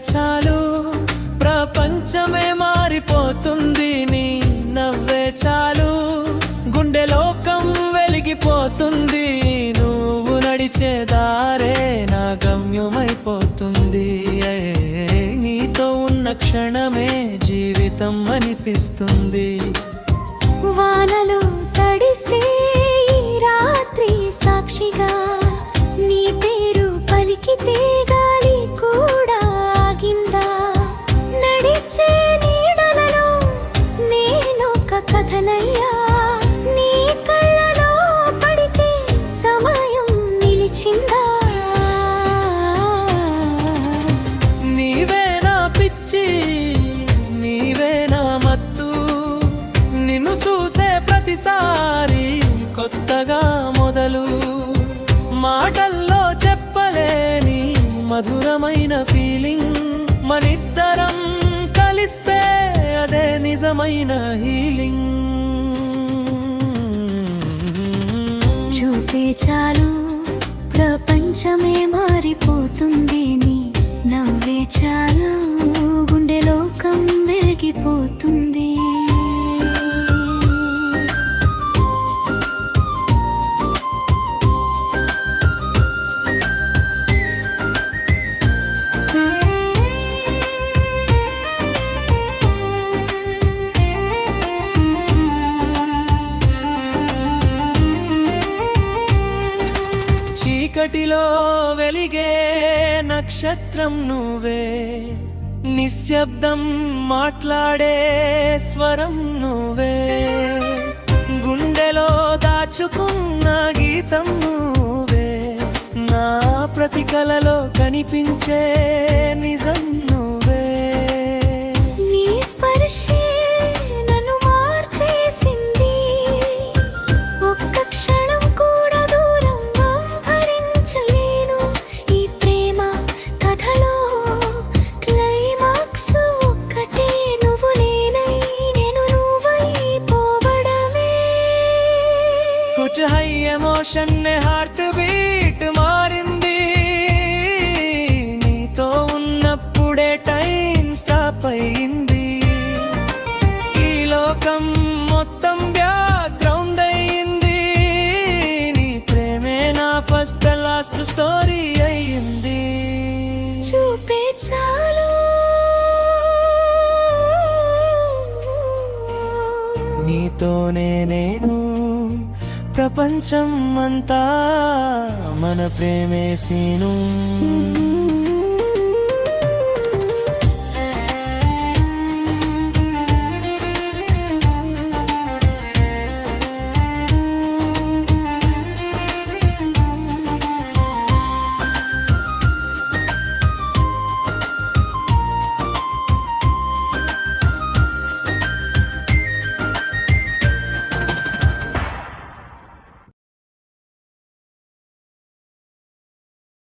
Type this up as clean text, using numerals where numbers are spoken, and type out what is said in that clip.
చాలు ప్రపంచమే మారిపోతుంది నీ నవ్వే చాలు గుండె లోకం వెలిగిపోతుంది నువ్వు నడిచే దారే నా గమ్యమైపోతుంది నీతో ఉన్న క్షణమే జీవితం అనిపిస్తుంది వానలు తడిసే రాత్రి సాక్షిగా నీ పేరు పలికితే గాలి కూడా ఆగిందా నడిచే నీడలలో నేనొక కథనయ్యా నీ కళ్ళలో పడితే సమయం నిలిచిందా నీవే నా పిచ్చి నీవే నా మత్తు నిన్ను చూసే ప్రతిసారి కొత్తగా మొదలు మాటల్లో చెప్పలేని మధురమైన ఫీలింగ్ మనిద్దరం కలిస్తే అదే నిజమైన హీలింగ్ చూపే చాలు ప్రపంచమే మారిపోతుంది నీ నవ్వే చాలు గుండె లోకం వెలిగిపోతుంది చీకటిలో వెలిగే నక్షత్రం నువ్వే నిశ్శబ్దం మాట్లాడే స్వరం నువ్వే గుండెలో దాచుకున్న గీతం నువ్వే నా ప్రతి కలలో కనిపించే నిజం నువ్వే నీ స్పర్శే నన్ను మార్చేసింది ఒక్క క్షణం కూడా దూరం భరించలేను ఈ ప్రేమ కథలో క్లైమాక్స్ ఒక్కటే నువ్వు నేనై నేను నువ్వై పోవడమే కుछ है ఎమోషన్ ने హార్ట్ బీట్ మారింది నీతో ఉన్నప్పుడే టైం స్టాప్ అయింది ఈ లోకం మొత్తం బ్యాక్గ్రౌండ్ అయింది నీ ప్రేమే నా ఫస్ట్ లాస్ట్ స్టోరీ అయింది చూపే చాలు నీతోనే నేను ప్రపంచం అంతా మన ప్రేమే సీను